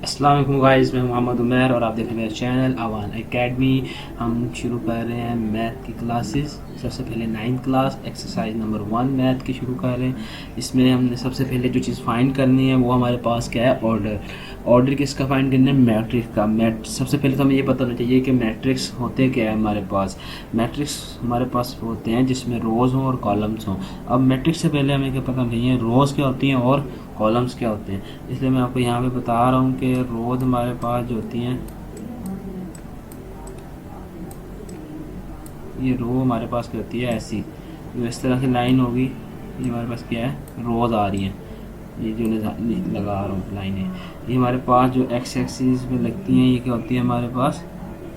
अस्सलाम वालेकुम गाइस, मैं मोहम्मद उमर और आप देख रहे हैं चैनल अवान एकेडमी। हम शुरू कर रहे हैं मैथ की क्लासेस। सबसे पहले 9th class exercise number 1 math की शुरू कर रहे हैं। इसमें हमने सबसे पहले जो चीज़ फाइंड करनी है वो हमारे पास क्या है, ऑर्डर। ऑर्डर किसका फाइंड करना है, मैट्रिक्स का। सबसे पहले तो हमें ये पता होना चाहिए कि मैट्रिक्स होते क्या है हमारे पास। मैट्रिक्स हमारे पास होते हैं जिसमें रोज़ हों और कॉलम्स हों। अब मैट्रिक्स से पहले हमें क्या पता होना चाहिए, रोज़ क्या होती हैं और कॉलम्स क्या होते हैं। इसलिए मैं आपको यहाँ पे बता रहा हूँ कि रोज़ हमारे पास जो होती हैं, ये रो हमारे पास क्या होती है, ऐसी जो इस तरह से लाइन होगी, ये हमारे पास क्या है, रोज़ आ रही हैं। ये जो लगा रहा हूँ लाइनें, ये हमारे पास जो एक्स एक्सिस में लगती हैं, ये क्या होती है हमारे पास,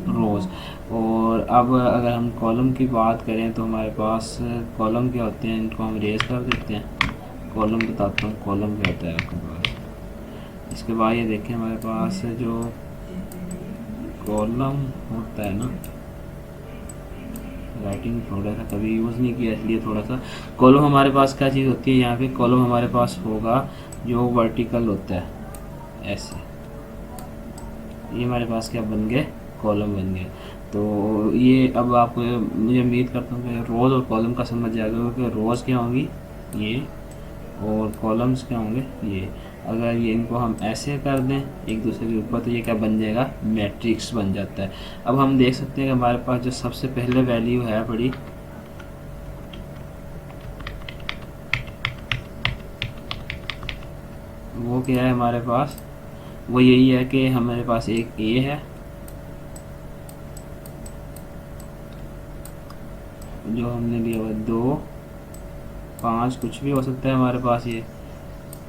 रोज़। और अब अगर हम कॉलम की बात करें तो हमारे पास कॉलम क्या होते हैं, इनको हम रेज कर देते हैं। कॉलम बताता हूँ कॉलम क्या होता है आपके पास। इसके बाद ये देखें हमारे पास जो कॉलम होता है ना, राइटिंग थोड़ा सा कभी यूज़ नहीं किया इसलिए थोड़ा सा। कॉलम हमारे पास क्या चीज़ होती है, यहाँ पे कॉलम हमारे पास होगा जो वर्टिकल होता है, ऐसे। ये हमारे पास क्या बन गए, कॉलम बन गए। तो ये अब आपको, मुझे उम्मीद करता हूँ कि रोज़ और कॉलम का समझ जाएगा कि रोज़ क्या होंगी ये और कॉलम्स क्या होंगे ये। अगर ये इनको हम ऐसे कर दें एक दूसरे के ऊपर तो ये क्या बन जाएगा, मैट्रिक्स बन जाता है। अब हम देख सकते हैं कि हमारे पास जो सबसे पहले वैल्यू है बड़ी, वो क्या है हमारे पास, वो यही है कि हमारे पास एक ए है जो हमने लिया हुआ 2 5 कुछ भी हो सकता है हमारे पास।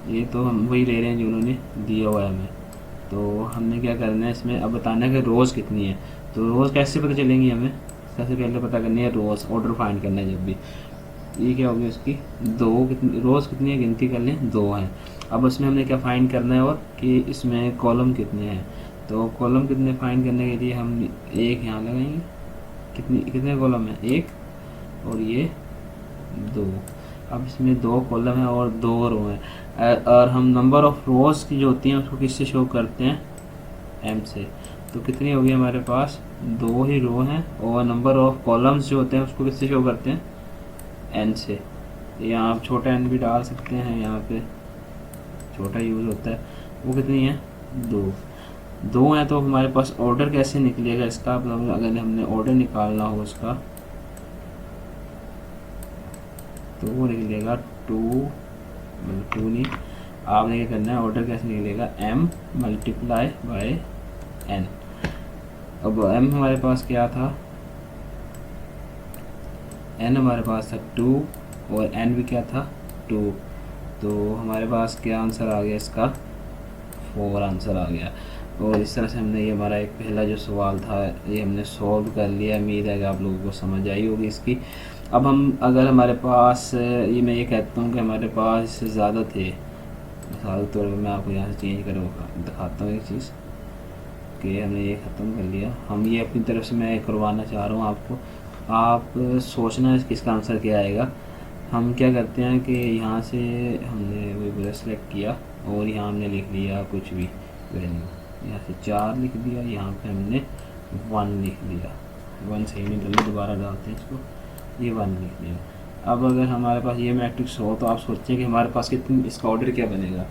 ये तो हम वही ले रहे हैं जो उन्होंने दिया हुआ है हमें। तो हमने क्या करना है इसमें, अब बताना है कि रोज़ कितनी है। तो रोज़ कैसे पता चलेंगी हमें, सबसे पहले पता करनी है रोज़, ऑर्डर फाइंड करना है जब भी। ये क्या होगी उसकी, दो, कितनी रोज़ कितनी है गिनती कर लें, 2 हैं। अब उसमें हमने क्या फाइंड करना है और कि इसमें कॉलम कितने हैं। तो कॉलम कितने फाइंड करने के लिए हम एक यहाँ लगाएंगे। कितने कॉलम है, एक, और ये 2। अब इसमें 2 कॉलम है और 2 रो है। और हम नंबर ऑफ रोज़ की जो होती हैं उसको किससे शो करते हैं, एम से। तो कितनी होगी हमारे पास, 2 ही रो हैं। और नंबर ऑफ कॉलम्स जो होते हैं उसको किससे शो करते हैं, एन से। यहाँ आप छोटा एन भी डाल सकते हैं, यहाँ पे छोटा यूज़ होता है। वो कितनी है, 2 है। तो हमारे पास ऑर्डर कैसे निकलेगा इसका, मतलब अगर हमने ऑर्डर निकालना हो उसका तो वो निकलेगा 2, मतलब 2 नहीं, आपने क्या करना है, ऑर्डर कैसे निकलेगा, m मल्टीप्लाई बाय n। अब m हमारे पास क्या था, n हमारे पास था 2 और n भी क्या था, 2। तो हमारे पास क्या आंसर आ गया इसका, 4 आंसर आ गया। और इस तरह से हमने ये हमारा एक पहला जो सवाल था ये हमने सॉल्व कर लिया। उम्मीद है कि आप लोगों को समझ आई होगी इसकी। अब हम, अगर हमारे पास ये, मैं ये कहता हूँ कि हमारे पास इससे ज़्यादा थे, मिसाल के तौर पर मैं आपको यहाँ से चेंज कर दिखाता हूँ एक चीज़ कि हमने ये ख़त्म कर लिया। हम ये अपनी तरफ से मैं करवाना चाह रहा हूँ आपको, आप सोचना किसका आंसर क्या आएगा। हम क्या करते हैं कि यहाँ से हमने वो पूरा सेलेक्ट किया और यहाँ हमने लिख लिया कुछ भी वैल्यू, यहाँ से 4 लिख दिया, यहाँ पे हमने 1 लिख दिया। 1 सही नहीं डाला, दोबारा डालते हैं इसको, ये 1 लिख दिया। अब अगर हमारे पास ये मैट्रिक्स हो तो आप सोचें कि हमारे पास कितनी, इसका ऑर्डर क्या बनेगा।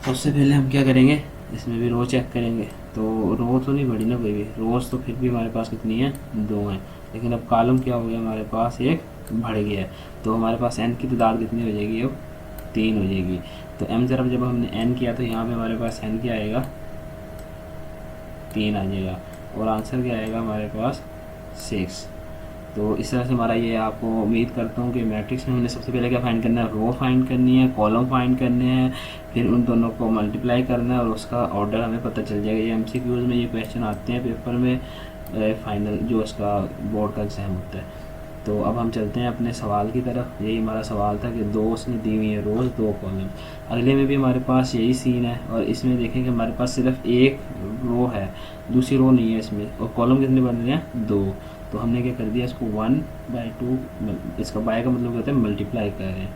सबसे पहले हम क्या करेंगे, इसमें भी रो चेक करेंगे। तो रो तो नहीं बढ़ी ना कोई भी, रोज़ तो फिर भी हमारे पास कितनी है, 2 हैं। लेकिन अब कॉलम क्या हो गया, हमारे पास एक बढ़ गया है। तो हमारे पास n की तादाद कितनी हो जाएगी, अब 3 हो जाएगी। तो m तरफ जब हमने n किया तो यहाँ पे हमारे पास n क्या आएगा, 3 आ जाएगा। और आंसर क्या आएगा हमारे पास, 6। तो इस तरह से हमारा ये, आपको उम्मीद करता हूँ कि मैट्रिक्स में हमने सबसे पहले क्या फाइंड करना है, रो फाइंड करनी है, कॉलम फाइंड करने हैं, फिर उन दोनों को मल्टीप्लाई करना है और उसका ऑर्डर हमें पता चल जाएगा। ये MCQs में ये क्वेश्चन आते हैं पेपर में, फाइनल जो उसका बोर्ड का एग्ज़ाम होता है। तो अब हम चलते हैं अपने सवाल की तरफ। यही हमारा सवाल था कि 2 उसने दी हुई है रोज़, 2 कॉलम। अगले में भी हमारे पास यही सीन है और इसमें देखें कि हमारे पास सिर्फ एक रो है, दूसरी रो नहीं है इसमें, और कॉलम कितने बन रहे हैं, 2। तो हमने क्या कर दिया इसको 1/2, इसका बाय का मतलब कहते हैं मल्टीप्लाई कर रहे हैं।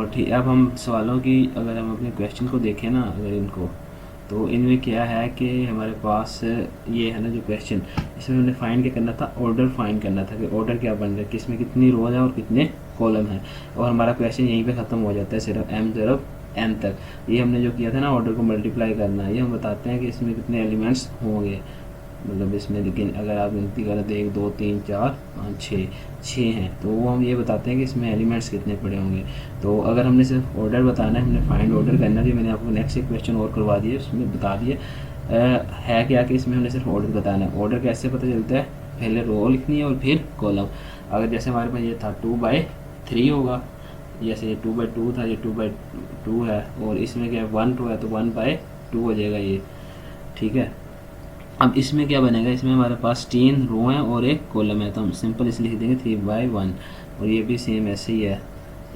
ठीक, अब हम सवालों की अगर हम अपने क्वेश्चन को देखें ना, अगर इनको, तो इनमें क्या है कि हमारे पास ये है ना जो क्वेश्चन, इसमें हमने फाइंड क्या करना था, ऑर्डर फाइंड करना था कि ऑर्डर क्या बन रहा है, किसमें कितनी रोज है और कितने कॉलम है, और हमारा क्वेश्चन यहीं पे ख़त्म हो जाता है, सिर्फ m सिर्फ n तक। ये हमने जो किया था ना ऑर्डर को मल्टीप्लाई करना, ये हम बताते हैं कि इसमें कितने एलिमेंट्स होंगे, मतलब इसमें, लेकिन अगर आप गिनती करें तो 1 2 3 4 5 6 हैं, तो वो हम ये बताते हैं कि इसमें एलिमेंट्स कितने पड़े होंगे। तो अगर हमने सिर्फ ऑर्डर बताना है, हमने फाइंड ऑर्डर करना है, मैंने आपको नेक्स्ट एक क्वेश्चन और करवा दिए, उसमें बता दिए है क्या कि इसमें हमने सिर्फ ऑर्डर बताना है। ऑर्डर कैसे पता चलता है, पहले रो लिखनी है और फिर कॉलम। अगर जैसे हमारे पास ये था 2/3 होगा, जैसे ये 2/2 था, ये 2/2 है, और इसमें क्या 1/2 है तो 1/2 हो जाएगा ये, ठीक है। अब इसमें क्या बनेगा, इसमें हमारे पास 3 रो हैं और एक कॉलम है, तो हम सिंपल इसलिए लिख देंगे 3/1, और ये भी सेम ऐसे ही है,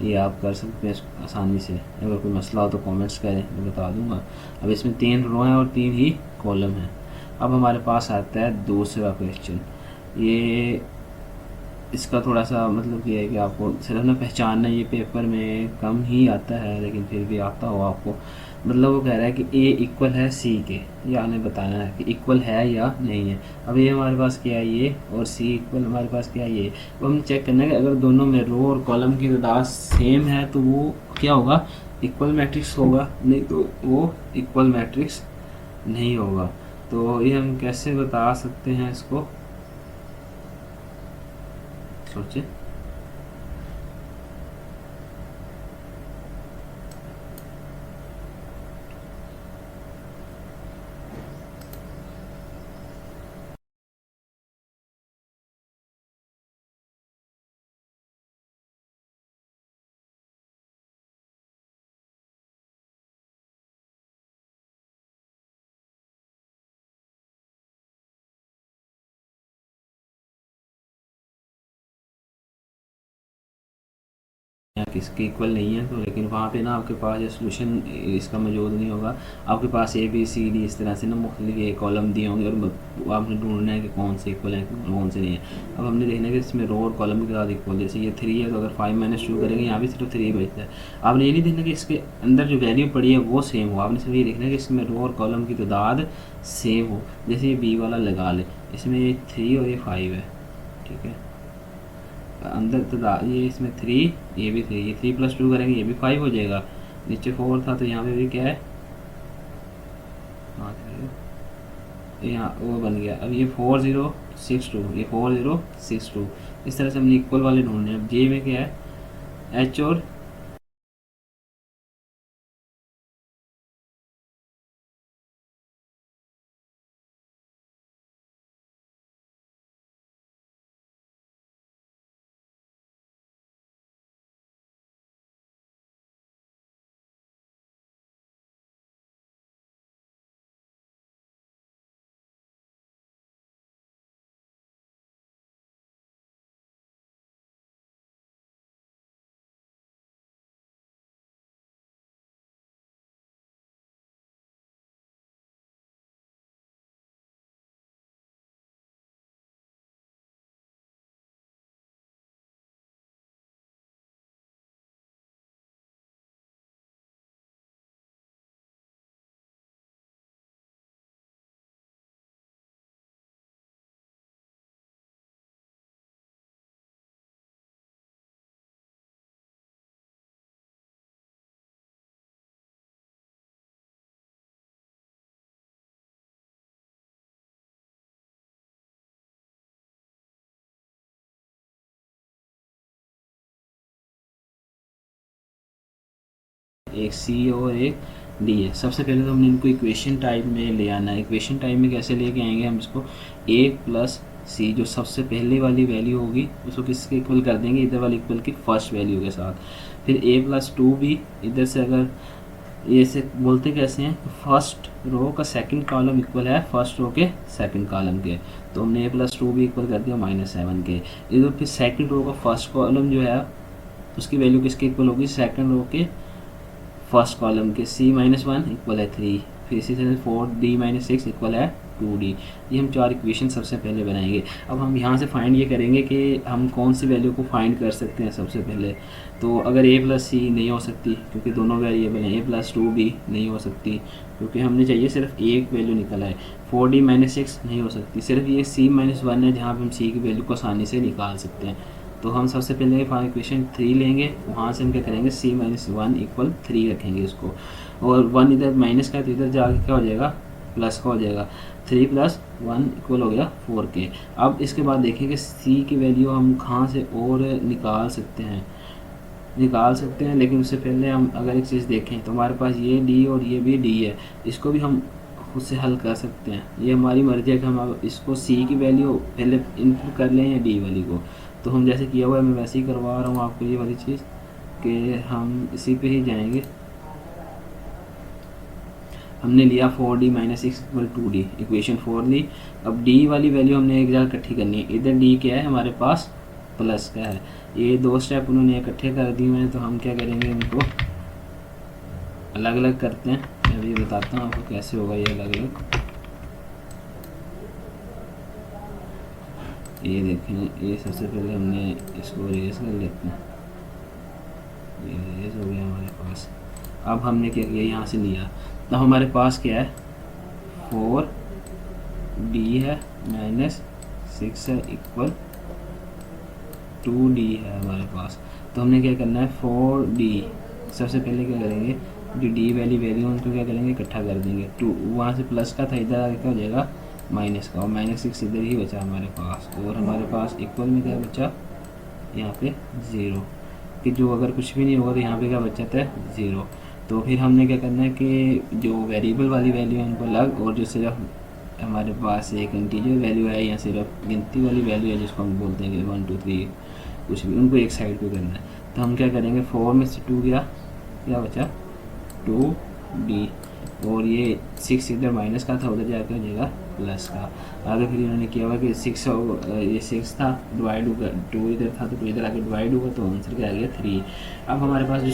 ये आप कर सकते हैं आसानी से। अगर कोई मसला हो तो कमेंट्स करें, मैं बता दूंगा। अब इसमें 3 रो हैं और 3 ही कॉलम हैं। अब हमारे पास आता है दूसरा क्वेश्चन। ये इसका थोड़ा सा मतलब ये है कि आपको सिर्फ ना पहचानना, ये पेपर में कम ही आता है लेकिन फिर भी आता हो आपको। मतलब वो कह रहा है कि ए इक्वल है सी के, ये हमें बताना है कि इक्वल है या नहीं है। अब ये हमारे पास क्या है, ये और सी इक्वल हमारे पास क्या है, ये। तो हमें चेक करना है कि अगर दोनों में रो और कॉलम की तादाद सेम है तो वो क्या होगा, इक्वल मैट्रिक्स होगा, नहीं तो वो इक्वल मैट्रिक्स नहीं होगा। तो ये हम कैसे बता सकते हैं इसको, सोचिए। या किसके इक्वल नहीं है, तो लेकिन वहाँ पे ना आपके पास ये सोल्यूशन इसका मौजूद नहीं होगा। आपके पास ए बी सी डी इस तरह से ना मुख्तलिफ ये कॉलम दिए होंगे और आपने ढूंढना है कि कौन से इक्वल है कौन से नहीं है। अब हमने देखना है कि इसमें रो और कॉलम के साथ इक्वल, जैसे ये 3 है तो अगर 5 - 2 करेंगे यहाँ भी सिर्फ 3 बचता है। आपने ये नहीं देखना कि इसके अंदर जो वैल्यू पड़ी है वो सेम हो, आपने सिर्फ ये देखना है कि इसमें रो और कॉलम की तादाद सेम हो। जैसे ये बी वाला लगा ले, इसमें ये 3 और ये 5 है, ठीक है। अंदर तो ये इसमें 3, ये भी 3, ये 3 + 2 करेंगे ये भी 5 हो जाएगा। नीचे 4 था तो यहाँ पे भी क्या है, यहाँ वो बन गया। अब ये 4062, ये 4062, इस तरह से हमने इक्वल वाले ढूंढने हैं। अब जे में क्या है, एच और एक सी और एक डी है। सबसे पहले तो हमने इनको इक्वेशन टाइप में ले आना है। इक्वेशन टाइप में कैसे लेके आएंगे हम इसको, ए प्लस सी, जो सबसे पहले वाली वैल्यू होगी उसको किसके इक्वल कर देंगे, इधर वाली इक्वल की फर्स्ट वैल्यू के साथ। फिर a+2 भी इधर से, अगर ये से बोलते कैसे हैं, फर्स्ट रो का सेकंड कॉलम इक्वल है फर्स्ट रो के सेकंड कॉलम के, तो हमने a+2 भी इक्वल कर दिया -7 के। इधर फिर सेकंड रो का फर्स्ट कॉलम जो है उसकी वैल्यू किसके इक्वल होगी, सेकंड रो के फर्स्ट कॉलम के, c - 1 इक्वल है 3। फिर इसी तरह 4d माइनस 6 इक्वल है 2d। ये हम 4 इक्वेशन सबसे पहले बनाएंगे। अब हम यहाँ से फाइंड ये करेंगे कि हम कौन सी वैल्यू को फाइंड कर सकते हैं सबसे पहले। तो अगर a प्लस सी नहीं हो सकती क्योंकि दोनों वेरिएबल हैं, a प्लस 2b नहीं हो सकती क्योंकि हमने चाहिए सिर्फ एक वैल्यू निकल आए, 4d माइनस 6 नहीं हो सकती, सिर्फ ये c माइनस 1 है जहाँ पर हम c की वैल्यू को आसानी से निकाल सकते हैं। तो हम सबसे पहले इक्वेशन 3 लेंगे, वहाँ से हम क्या करेंगे c माइनस 1 इक्वल 3 रखेंगे इसको, और 1 इधर माइनस का तो इधर जाके क्या हो जाएगा प्लस का हो जाएगा, 3 प्लस 1 इक्वल हो गया 4k। अब इसके बाद देखें कि c की वैल्यू हम कहाँ से और निकाल सकते हैं, लेकिन उससे पहले हम अगर एक चीज़ देखें तो हमारे पास ये d और ये भी d है, इसको भी हम खुद से हल कर सकते हैं। ये हमारी मर्जी है कि हम अब इसको c की वैल्यू पहले इनपुट कर लें या d वाली को। तो हम जैसे किया हुआ है मैं वैसे ही करवा रहा हूँ आपको ये वाली चीज़ कि हम इसी पे ही जाएंगे। हमने लिया 4d minus 6 equal 2d, equation 4 ली। अब d वाली वैल्यू हमने एक जगह इकट्ठी करनी है, इधर d क्या है हमारे पास प्लस का है, ये दो स्टेप उन्होंने इकट्ठे कर दिए हैं। तो हम क्या करेंगे इनको अलग अलग करते हैं। मैं अभी बताता हूँ आपको कैसे होगा ये अलग अलग। ये देखें, ये सबसे पहले हमने इसको रेस कर लेते हैं, ये रेस हो गया हमारे पास। अब हमने क्या किया यहाँ से लिया, तो हमारे पास क्या है 4d है माइनस 6 है इक्वल 2d है हमारे पास। तो हमने क्या करना है 4d सबसे पहले क्या करेंगे, जो d वाली वैल्यू उनको क्या करेंगे इकट्ठा कर देंगे। 2 वहाँ से प्लस का था, इधर आगे क्या हो जाएगा माइनस का, और माइनस 6 इधर ही बचा हमारे पास, और हमारे पास इक्वल में क्या बचा यहाँ पे 0, कि जो अगर कुछ भी नहीं होगा तो यहाँ पे क्या बचाता है 0। तो फिर हमने क्या करना है कि जो वेरिएबल वाली वैल्यू है उनको अलग, और जो सिर्फ हमारे पास एक इंटीजर वैल्यू है या सिर्फ गिनती वाली वैल्यू है जिसको हम बोलते हैं कि 1 2 3 कुछ भी, उनको एक साइड पे करना है। तो हम क्या करेंगे 4 में से 2 गया, क्या बचा 2d, और ये 6 इधर माइनस का था, उधर जाकर हो जाएगा प्लस का। आगे फिर इन्होंने किया हुआ कि 6 ये 6 था डिवाइड होगा, 2 इधर था तो 2 इधर आके डिवाइड होगा, तो आंसर क्या आ गया 3। अब हमारे पास जो